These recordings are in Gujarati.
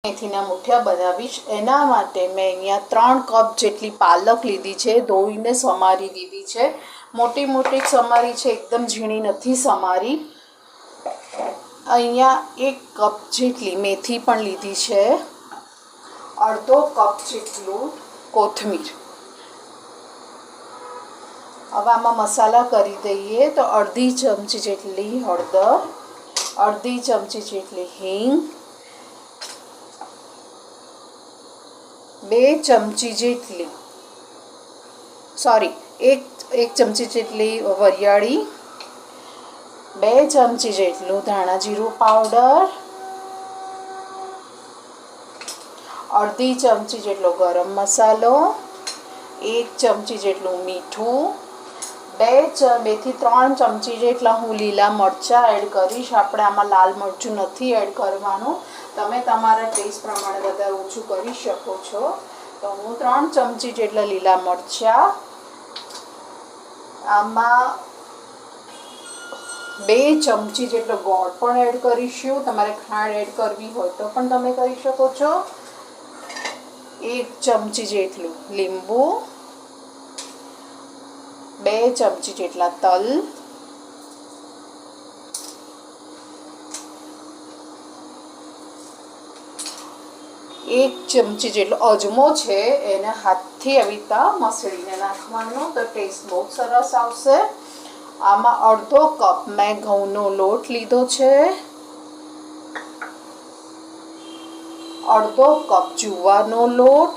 મેથીના મુઠિયા બનાવીશ. એના માટે મેં અહીંયા 3 કપ જેટલી પાલક લીધી છે, ધોઈને સમારી દીધી છે. મોટી મોટી સમારી છે, એકદમ ઝીણી નથી સમારી. અહીંયા 1 કપ જેટલી મેથી પણ લીધી છે, અડધો કપ જેટલું કોથમીર. હવે આમાં મસાલા કરી દઈએ. તો અડધી ચમચી જેટલી હળદર, અડધી ચમચી જેટલી હિંગ, 2 ચમચી જેટલી એક ચમચી જેટલી વરિયાળી, 2 ચમચી જેટલું ધાણા જીરું પાવડર, અડધી ચમચી જેટલો ગરમ મસાલો, 1 ચમચી જેટલું મીઠું, 2 થી 3 ચમચી જેટલા હું લીલા મરચાં એડ કરીશ. આપણે આમાં લાલ મરચું નથી એડ કરવાનું, તમે તમારા ટેસ્ટ પ્રમાણે વધારે ઓછું કરી શકો છો. તો હું 3 ચમચી જેટલા લીલા મરચાં, આમાં 2 ચમચી જેટલો ગોળ પણ એડ કરીશું. તમારે ખાંડ એડ કરવી હોય તો પણ તમે કરી શકો છો. 1 ચમચી જેટલું લીંબુ, 2 ચમચી જેટલા તલ, 1 ચમચી જેટલો અજમો છે, એને હાથથી આવી રીતે મસળીને નાખવાનો, તો ટેસ્ટ બહુ સરસ આવશે. આમાં અડધો કપ મેં ઘઉંનો લોટ લીધો છે, અડધો કપ જુવારનો લોટ,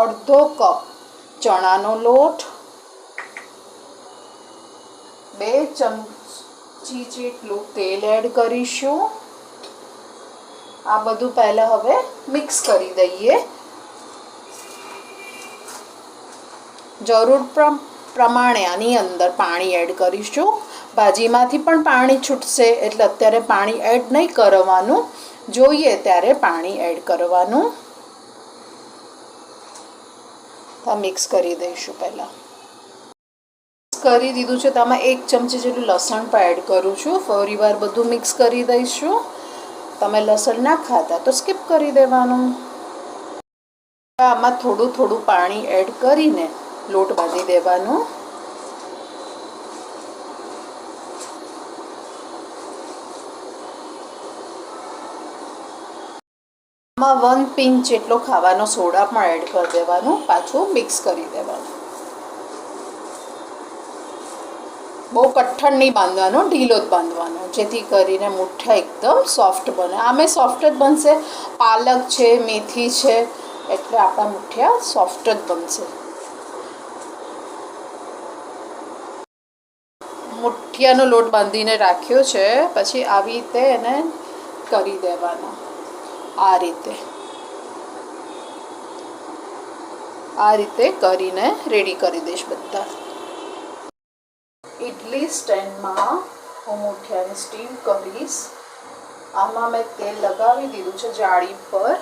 અડધો કપ ચણાનો લોટ, 2 ચમચી જેટલું તેલ એડ કરીશું. આ બધું પહેલાં હવે મિક્સ કરી દઈએ. જરૂર પ્રમાણે આની અંદર પાણી એડ કરીશું. ભાજીમાંથી પણ પાણી છૂટશે, એટલે અત્યારે પાણી એડ નહીં કરવાનું, જોઈએ ત્યારે પાણી એડ કરવાનું. તો મિક્સ કરી દઈશું. પહેલાં કરી દીધું છે, તો આમાં 1 ચમચી જેટલું લસણ પણ એડ કરું છું. ફરી વાર બધું મિક્સ કરી દઈશું. તમે લસણ ના ખાતા તો સ્કીપ કરી દેવાનું. આમાં થોડું થોડું પાણી એડ કરીને લોટ બાંધી દેવાનો. આમાં 1 પિંચ જેટલો ખાવાનો સોડા પણ એડ કરી દેવાનું. પાછું મિક્સ કરી દેવાનું. બહુ કઠણ નહીં બાંધવાનો, ઢીલો જ બાંધવાનો, જેથી કરીને મુઠ્ઠા એકદમ સોફ્ટ બને. આમે સોફ્ટ જ બનશે, પાલક છે, મેથી છે, એટલે આપણા મુઠ્ઠા સોફ્ટ જ બનશે. મુઠ્ઠિયાનો લોટ બાંધીને રાખ્યો છે, પછી આવી રીતે એને કરી દેવાનો. આ રીતે કરીને રેડી કરી દઈશ બધા. ઇડલી સ્ટેન્ડમાં હું મુઠિયાને સ્ટીમ કરીશ. આમાં મેં તેલ લગાવી દીધું છે જાળી પર,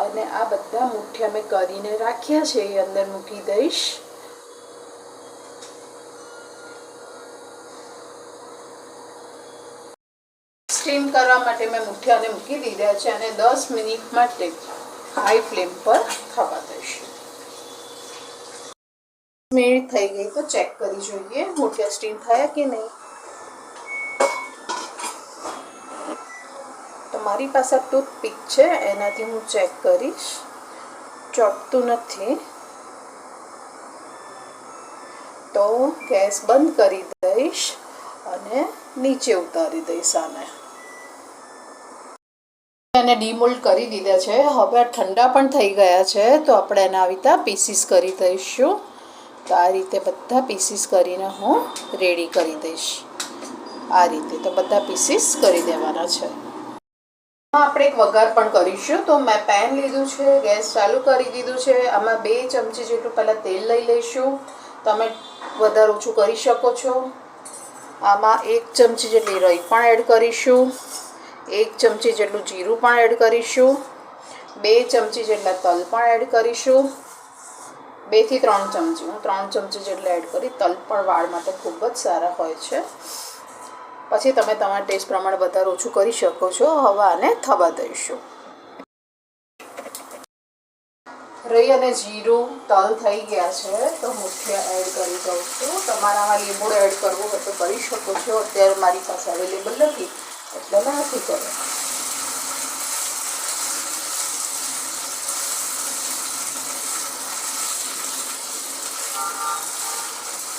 અને આ બધા મુઠિયા મેં કરીને રાખ્યા છે એ અંદર મૂકી દઈશ. સ્ટીમ કરવા માટે મેં મુઠિયાને મૂકી દીધા છે, અને 10 મિનિટ માટે હાઈ ફ્લેમ પર થવા દઈશું. મિનિટ થઈ ગઈ તો ચેક કરી જોઈએ મુઠિયા સ્ટીમ થયા કે નહીં. તો મારી પાસે ટૂથપીક છે, એનાથી હું ચેક કરીશ. ચોટતું નથી તો ગેસ બંધ કરી દઈશ અને નીચે ઉતારી દઈશ. આને ડીમોલ્ડ કરી દીધા છે. હવે ઠંડા પણ થઈ ગયા છે, તો આપણે એના આવી રીતે પીસીસ કરી દઈશું. તો આ રીતે બધા પીસીસ કરીને હું રેડી કરી દઈશ. આ રીતે તો બધા પીસીસ કરી દેવાના છે. આપણે એક વઘાર પણ કરીશું. તો મેં પેન લીધું છે, ગેસ ચાલુ કરી દીધું છે. આમાં 2 ચમચી જેટલું પહેલાં તેલ લઈ લઈશું. તમે વધારે ઓછું કરી શકો છો. આમાં 1 ચમચી જેટલી રાઈ પણ એડ કરીશું. 1 ચમચી જેટલું જીરું પણ એડ કરીશું. 2 ચમચી જેટલા તલ પણ એડ કરીશું. 2 થી 3 ચમચી, હું 3 ચમચી જેટલા એડ કરી. તલ પણ વાળ માટે ખૂબ જ સારા હોય છે. પછી તમે તમારા ટેસ્ટ પ્રમાણે વધારે ઓછું કરી શકો છો. હવે આને થવા દઈશું. રહી અને જીરું તલ થઈ ગયા છે તો મુઠિયા એડ કરી દઉં છું. તમારામાં લીંબુ એડ કરવું હોય તો કરી શકો છો. અત્યારે મારી પાસે અવેલેબલ નથી એટલે મેં નથી કર્યું.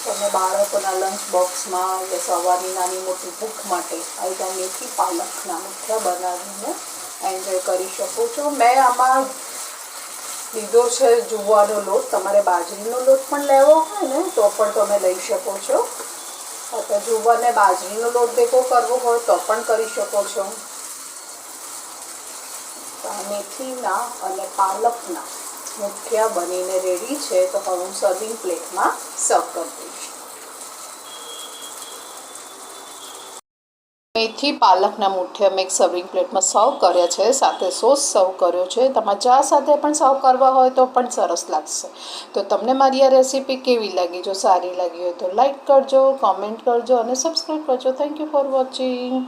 તમે બાળકોના લંચ બોક્સમાં કે સવારની નાની મોટી ભૂખ માટે આવી રીતે મેથી પાલકના મુઠિયા બનાવીને એન્જોય કરી શકો છો. મેં આમાં લીધો છે જુવારનો લોટ. તમારે બાજરીનો લોટ પણ લેવો હોય ને તો પણ તમે લઈ શકો છો. અથવા જુવારને બાજરીનો લોટ ભેગો કરવો હોય તો પણ કરી શકો છો. મેથીના અને પાલકના મુઠિયા બનીને રેડી છે. તો હવે હું સર્વિંગ પ્લેટમાં સર્વ કરી દઈશ. મેથી પાલકના મુઠિયા મેં એક સર્વિંગ પ્લેટમાં સર્વ કર્યા છે. સાથે સોસ સર્વ કર્યો છે. તમારે ચા સાથે પણ સર્વ કરવા હોય તો પણ સરસ લાગશે. તો તમને મારી આ રેસીપી કેવી લાગી? જો સારી લાગી હોય તો લાઈક કરજો, કોમેન્ટ કરજો અને સબસ્ક્રાઈબ કરજો. Thank you for watching.